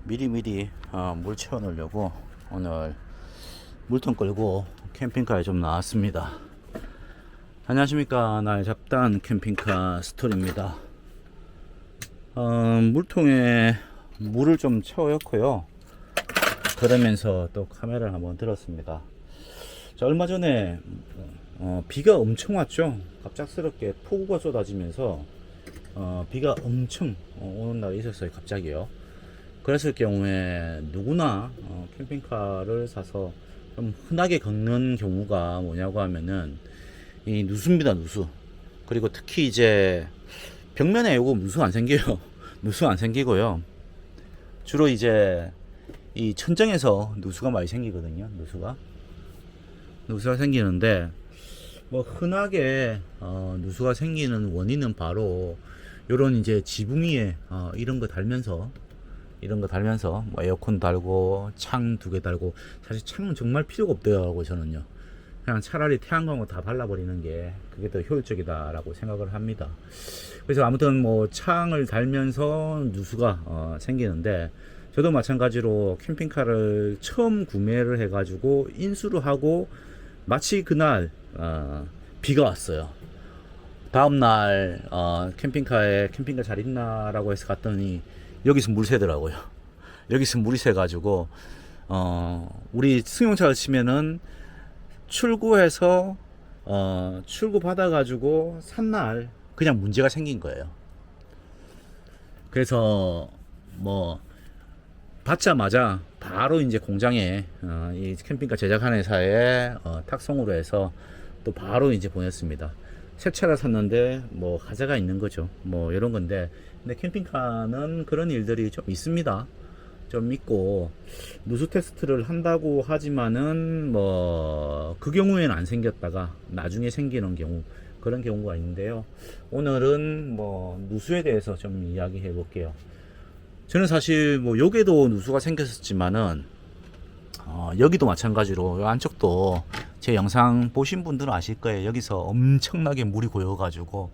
미리미리 물 채워 놓으려고 오늘 물통 끌고 캠핑카에 좀 나왔습니다. 안녕하십니까. 나의 잡다한 캠핑카 스토리입니다. 물통에 물을 좀 채워였고요. 그러면서 또 카메라를 한번 들었습니다. 자, 얼마 전에 비가 엄청 왔죠. 갑작스럽게 폭우가 쏟아지면서 비가 엄청 오는 날이 있었어요. 갑자기요. 그랬을 경우에 누구나 캠핑카를 사서 좀 흔하게 걷는 경우가 뭐냐고 하면은 이 누수입니다. 누수. 그리고 특히 이제 벽면에 요거 누수 안 생겨요. 누수 안 생기고요. 주로 이제 이 천정에서 누수가 많이 생기거든요. 누수가 생기는데 뭐 흔하게 누수가 생기는 원인은 바로 요런 이제 지붕 위에 이런 거 달면서 뭐 에어컨 달고 창 2개 달고, 사실 창은 정말 필요가 없더라고요. 저는요, 그냥 차라리 태양광을 다 발라버리는 게 그게 더 효율적이다라고 생각을 합니다. 그래서 아무튼 뭐 창을 달면서 누수가 생기는데, 저도 마찬가지로 캠핑카를 처음 구매를 해가지고 인수를 하고 마치 그날 비가 왔어요. 다음날 캠핑카 잘 있나라고 해서 갔더니 여기서 물 새더라고요. 여기서 물이 새가지고 우리 승용차를 치면은 출고해서 출고 받아가지고 산날 그냥 문제가 생긴 거예요. 그래서 뭐 받자마자 바로 이제 공장에 이 캠핑카 제작하는 회사에 탁송으로 해서 또 바로 이제 보냈습니다. 새 차를 샀는데 뭐 하자가 있는 거죠. 뭐 이런 건데, 근데 캠핑카는 그런 일들이 좀 있습니다. 좀 있고, 누수 테스트를 한다고 하지만은 뭐 그 경우에는 안 생겼다가 나중에 생기는 경우, 그런 경우가 있는데요. 오늘은 뭐 누수에 대해서 좀 이야기해 볼게요. 저는 사실 뭐 여기도 누수가 생겼었지만은 여기도 마찬가지로 이 안쪽도 제 영상 보신 분들은 아실 거예요. 여기서 엄청나게 물이 고여가지고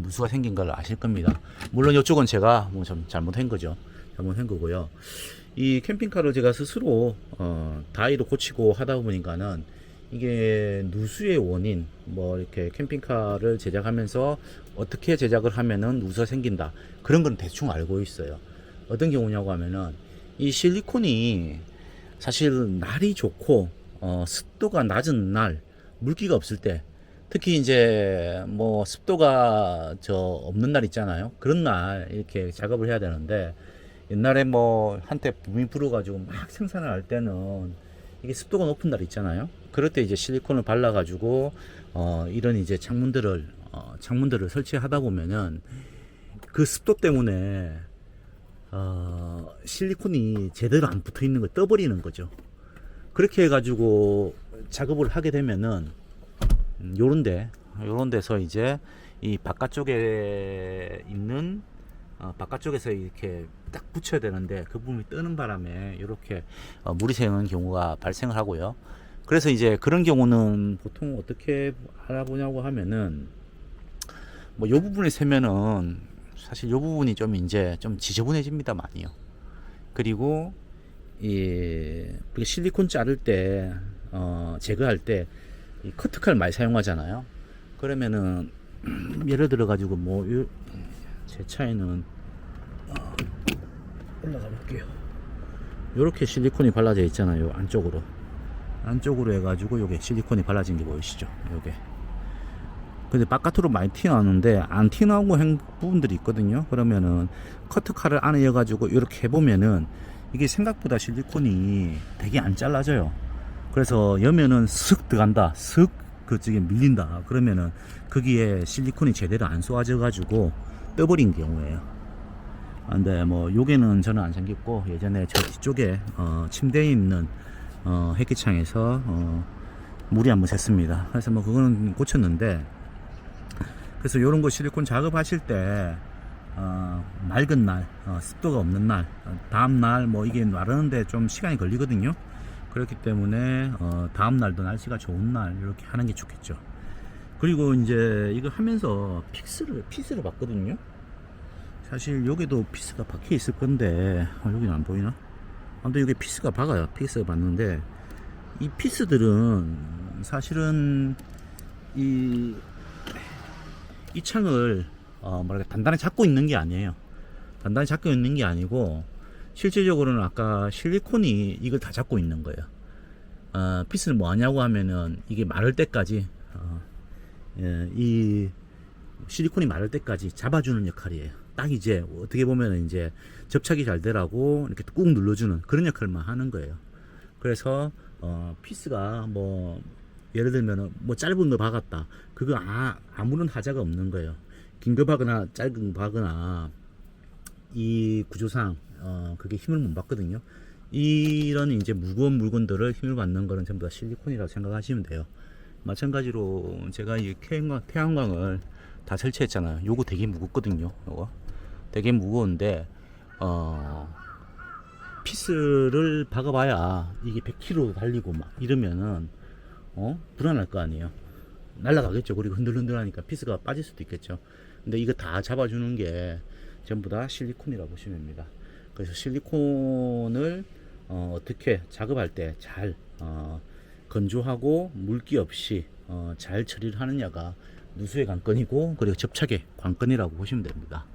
누수가 생긴 걸 아실 겁니다. 물론 이쪽은 제가 뭐 좀 잘못한 거고요. 이 캠핑카를 제가 스스로 다이로 고치고 하다 보니까는 이게 누수의 원인, 뭐 이렇게 캠핑카를 제작하면서 어떻게 제작을 하면은 누수가 생긴다, 그런 건 대충 알고 있어요. 어떤 경우냐고 하면은 이 실리콘이 사실 날이 좋고 습도가 낮은 날, 물기가 없을 때, 특히 이제 뭐 습도가 없는 날 있잖아요. 그런 날 이렇게 작업을 해야 되는데, 옛날에 뭐 한때 붐이 불어가지고 막 생산을 할 때는 이게 습도가 높은 날 있잖아요. 그럴 때 이제 실리콘을 발라가지고 이런 이제 창문들을 설치하다 보면은 그 습도 때문에 실리콘이 제대로 안 붙어 있는 걸 떠버리는 거죠. 그렇게 해가지고 작업을 하게 되면은 요런 데서 이제 이 바깥쪽에 있는 바깥쪽에서 이렇게 딱 붙여야 되는데 그 부분이 뜨는 바람에 이렇게 물이 새는 경우가 발생을 하고요. 그래서 이제 그런 경우는 보통 어떻게 알아보냐고 하면은 뭐 요 부분에 새면은 사실 요 부분이 좀 이제 좀 지저분해집니다, 많이요. 그리고 이 실리콘 자를 때 제거할 때 이 커트칼 많이 사용하잖아요. 그러면은 예를 들어 가지고 뭐 제 차에는 올라가 볼게요. 요렇게 실리콘이 발라져 있잖아요. 안쪽으로 해가지고 요게 실리콘이 발라진 게 보이시죠? 요게. 근데 바깥으로 많이 튀어나오는데 안 튀어나오고 한 부분들이 있거든요. 그러면은 커트칼을 안에 넣어가지고 이렇게 해보면은 이게 생각보다 실리콘이 되게 안 잘라져요. 그래서 여면은 슥 들어간다, 슥 그쪽에 밀린다. 그러면은 거기에 실리콘이 제대로 안 쏘아져가지고 떠버린 경우예요. 근데 뭐 요게는 저는 안 생겼고, 예전에 저 뒤쪽에 침대에 있는 햇기창에서 물이 한번 샜습니다. 그래서 뭐 그거는 고쳤는데, 그래서 요런 거 실리콘 작업하실 때 맑은 날, 습도가 없는 날, 다음 날 뭐 이게 마르는데 좀 시간이 걸리거든요. 그렇기 때문에 다음 날도 날씨가 좋은 날 이렇게 하는 게 좋겠죠. 그리고 이제 이거 하면서 핏을 봤거든요. 사실 여기도 피스가 박혀 있을 건데 여기는 안 보이나? 아무튼 여기 피스가 박아요. 피스가 박는데 이 피스들은 사실은 이 창을 뭐랄까 단단히 잡고 있는 게 아니에요. 단단히 잡고 있는 게 아니고 실질적으로는 아까 실리콘이 이걸 다 잡고 있는 거예요. 피스는 뭐 하냐고 하면은 이게 마를 때까지 이 실리콘이 마를 때까지 잡아주는 역할이에요. 딱 이제 어떻게 보면 이제 접착이 잘 되라고 이렇게 꾹 눌러주는 그런 역할만 하는 거예요. 그래서 피스가 뭐 예를 들면 뭐 짧은 거 박았다. 그거 아무런 하자가 없는 거예요. 긴 거 박거나 짧은 거 박거나 이 구조상 그게 힘을 못 받거든요. 이런 이제 무거운 물건들을 힘을 받는 거는 전부 다 실리콘이라고 생각하시면 돼요. 마찬가지로 제가 이 태양광을 다 설치했잖아요. 요거 되게 무겁거든요. 요거 되게 무거운데 피스를 박아봐야 이게 100km 달리고 막 이러면은 불안할 거 아니에요. 날아가겠죠. 그리고 흔들흔들하니까 피스가 빠질 수도 있겠죠. 근데 이거 다 잡아주는 게 전부 다 실리콘이라고 보시면 됩니다. 그래서 실리콘을 어떻게 작업할 때 잘 건조하고 물기 없이 잘 처리를 하느냐가 누수의 관건이고 그리고 접착의 관건이라고 보시면 됩니다.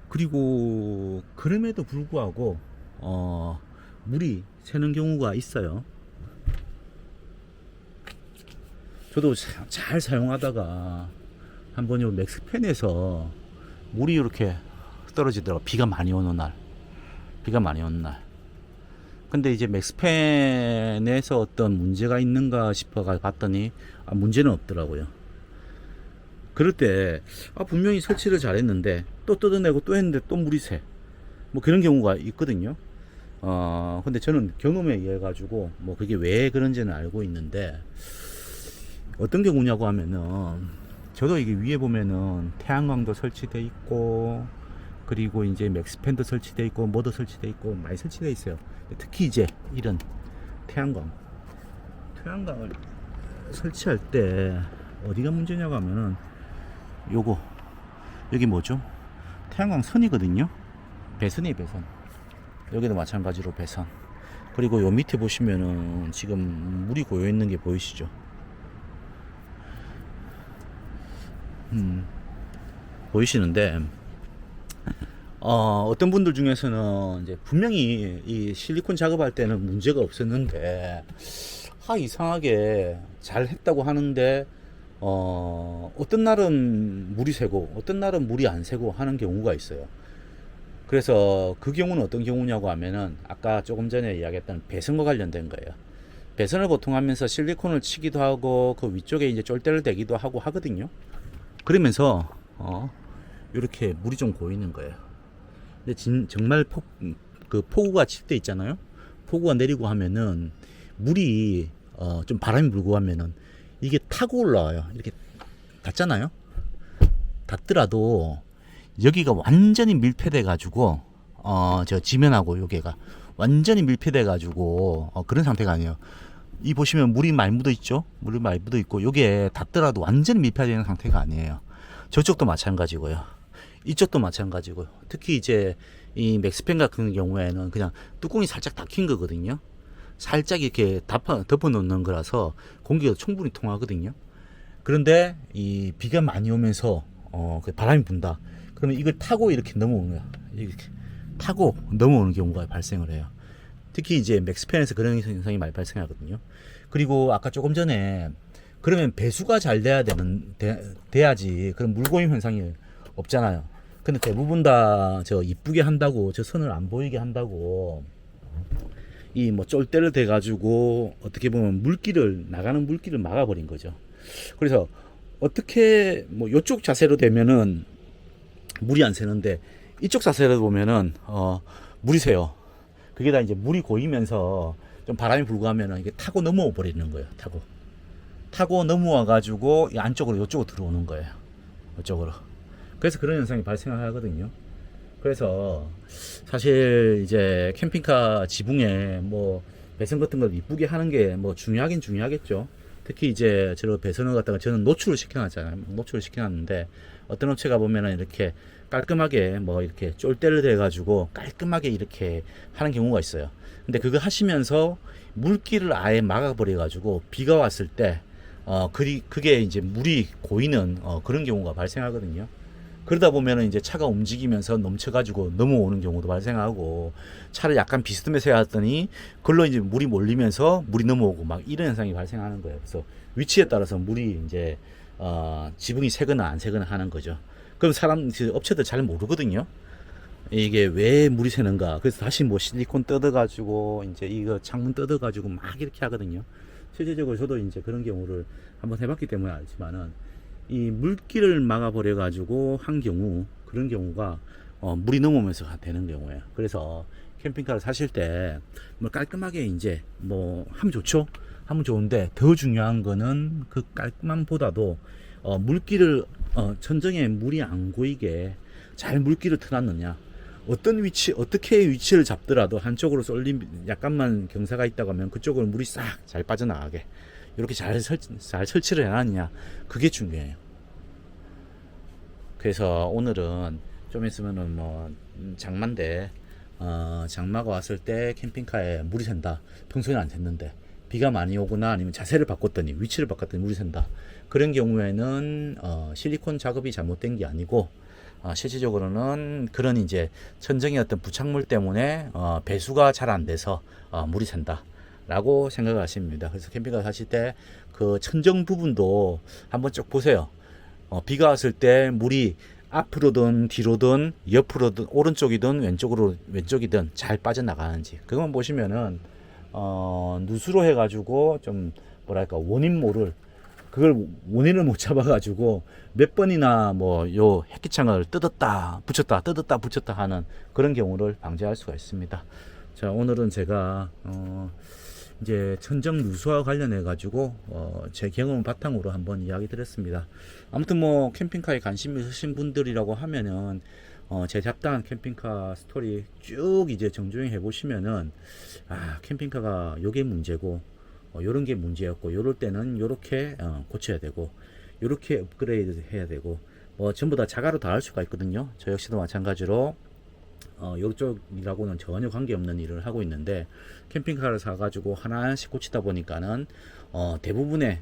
그리고 그럼에도 불구하고 물이 새는 경우가 있어요. 저도 잘 사용하다가 한번 요 맥스팬에서 물이 이렇게 떨어지더라고요. 비가 많이 오는 날. 근데 이제 맥스팬에서 어떤 문제가 있는가 싶어 봤더니 문제는 없더라고요. 그럴 때 분명히 설치를 잘했는데 또 뜯어내고 또 했는데 또 물이 새. 뭐 그런 경우가 있거든요. 근데 저는 경험에 의해 가지고 뭐 그게 왜 그런지는 알고 있는데 어떤 경우냐고 하면은 저도 이게 위에 보면은 태양광도 설치돼 있고 그리고 이제 맥스팬도 설치돼 있고 뭐도 설치돼 있고 많이 설치돼 있어요. 특히 이제 이런 태양광을 설치할 때 어디가 문제냐고 하면은 요거 여기 뭐죠? 태양광 선이거든요. 배선이에요, 배선. 여기도 마찬가지로 배선. 그리고 요 밑에 보시면은 지금 물이 고여 있는 게 보이시죠? 보이시는데 어떤 분들 중에서는 이제 분명히 이 실리콘 작업할 때는 문제가 없었는데 이상하게 잘 했다고 하는데 어떤 날은 물이 새고 어떤 날은 물이 안 새고 하는 경우가 있어요. 그래서 그 경우는 어떤 경우냐고 하면은 아까 조금 전에 이야기했던 배선과 관련된 거예요. 배선을 보통 하면서 실리콘을 치기도 하고 그 위쪽에 이제 쫄대를 대기도 하고 하거든요. 그러면서 이렇게 물이 좀 고이는 거예요. 근데 정말 폭우가 칠 때 있잖아요. 폭우가 내리고 하면은 물이 좀 바람이 불고 하면은 이게 타고 올라와요. 이렇게 닿잖아요. 닿더라도 여기가 완전히 밀폐돼 가지고 저 지면하고 여기가 완전히 밀폐돼 가지고 그런 상태가 아니에요. 이 보시면 물이 많이 묻어 있죠. 물이 많이 묻어 있고 여기에 닿더라도 완전히 밀폐되는 상태가 아니에요. 저쪽도 마찬가지고요. 이쪽도 마찬가지고요. 특히 이제 이 맥스팬 같은 경우에는 그냥 뚜껑이 살짝 닫힌 거거든요. 살짝 이렇게 덮어 놓는 거라서 공기가 충분히 통하거든요. 그런데 이 비가 많이 오면서 그 바람이 분다. 그러면 이걸 타고 이렇게 넘어오는 거야. 이렇게 타고 넘어오는 경우가 발생을 해요. 특히 이제 맥스팬에서 그런 현상이 많이 발생하거든요. 그리고 아까 조금 전에 그러면 배수가 잘 돼야지 그런 물고임 현상이 없잖아요. 근데 대부분 다 저 이쁘게 한다고 저 선을 안 보이게 한다고 이 뭐 쫄대를 대 가지고 어떻게 보면 나가는 물기를 막아버린 거죠. 그래서 어떻게 뭐 요쪽 자세로 되면은 물이 안 새는데 이쪽 자세로 보면은 물이 새요. 그게 다 이제 물이 고이면서 좀 바람이 불고 하면은 이게 타고 넘어와 버리는 거예요. 타고 넘어와 가지고 이 안쪽으로 요쪽으로 들어오는 거예요. 이쪽으로. 그래서 그런 현상이 발생하거든요. 그래서 사실 이제 캠핑카 지붕에 뭐 배선 같은 걸 이쁘게 하는 게 뭐 중요하긴 중요하겠죠. 특히 이제 저런 배선을 갖다가 저는 노출을 시켜놨잖아요. 노출을 시켜놨는데 어떤 업체가 보면은 이렇게 깔끔하게 뭐 이렇게 쫄대를 대 가지고 깔끔하게 이렇게 하는 경우가 있어요. 근데 그거 하시면서 물길을 아예 막아 버려 가지고 비가 왔을 때 그게 이제 물이 고이는 그런 경우가 발생하거든요. 그러다 보면은 이제 차가 움직이면서 넘쳐가지고 넘어오는 경우도 발생하고, 차를 약간 비스듬해서 해왔더니 그걸로 이제 물이 몰리면서 물이 넘어오고 막 이런 현상이 발생하는 거예요. 그래서 위치에 따라서 물이 이제 지붕이 새거나 안 새거나 하는 거죠. 그럼 업체들 잘 모르거든요. 이게 왜 물이 새는가. 그래서 다시 뭐 실리콘 뜯어가지고 이제 이거 창문 뜯어가지고 막 이렇게 하거든요. 실제적으로 저도 이제 그런 경우를 한번 해봤기 때문에 알지만은, 이 물길을 막아버려 가지고 한 경우, 그런 경우가 물이 넘으면서 되는 경우예요. 그래서 캠핑카를 사실 때 뭐 깔끔하게 이제 뭐 하면 좋죠. 하면 좋은데 더 중요한 거는 그 깔끔함보다도 물길을 천정에 물이 안 고이게 잘 물길을 틀었느냐, 어떤 위치, 어떻게 위치를 잡더라도 한쪽으로 쏠림, 약간만 경사가 있다고 하면 그쪽으로 물이 싹 잘 빠져나가게 이렇게 잘 설치를 해놨냐, 그게 중요해요. 그래서 오늘은 좀 있으면은 뭐 장마인데, 장마가 왔을 때 캠핑카에 물이 샌다. 평소에는 안 샜는데 비가 많이 오거나 아니면 자세를 바꿨더니, 위치를 바꿨더니 물이 샌다. 그런 경우에는 실리콘 작업이 잘못된 게 아니고, 실질적으로는 그런 이제 천정의 어떤 부착물 때문에 배수가 잘 안 돼서 물이 샌다 라고 생각을 하시면 됩니다. 그래서 캠핑카 사실 때 그 천정 부분도 한번 쭉 보세요. 비가 왔을 때 물이 앞으로든 뒤로든 옆으로든 오른쪽이든 왼쪽이든 잘 빠져나가는지, 그것만 보시면은 누수로 해가지고 좀 뭐랄까 그걸 원인을 못 잡아가지고 몇 번이나 뭐 요 햇기창을 뜯었다 붙였다 하는 그런 경우를 방지할 수가 있습니다. 자, 오늘은 제가 이제 천정 누수와 관련해 가지고 제 경험 바탕으로 한번 이야기 드렸습니다. 아무튼 뭐 캠핑카에 관심 있으신 분들이라고 하면은 제 잡다한 캠핑카 스토리 쭉 이제 정주행 해 보시면은, 캠핑카가 요게 문제고 요런 게 문제였고, 요럴 때는 요렇게 고쳐야 되고, 요렇게 업그레이드 해야 되고, 뭐 전부 다 자가로 다 할 수가 있거든요. 저 역시도 마찬가지로 요쪽이라고는 전혀 관계없는 일을 하고 있는데, 캠핑카를 사가지고 하나씩 고치다 보니까는 대부분의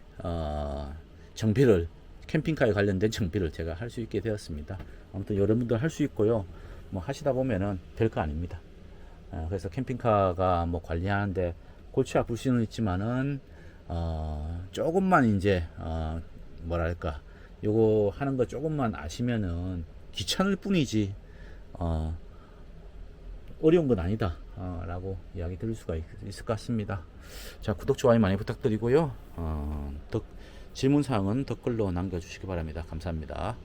정비를, 캠핑카에 관련된 정비를 제가 할 수 있게 되었습니다. 아무튼 여러분들 할 수 있고요. 뭐 하시다 보면은 별거 아닙니다. 그래서 캠핑카가 뭐 관리하는데 골치 아플 수는 있지만은 조금만 이제 뭐랄까, 요거 하는 거 조금만 아시면은 귀찮을 뿐이지 어려운 건 아니다 라고 이야기 드릴 수가 있을 것 같습니다. 자, 구독 좋아요 많이 부탁드리고요. 질문사항은 댓글로 남겨주시기 바랍니다. 감사합니다.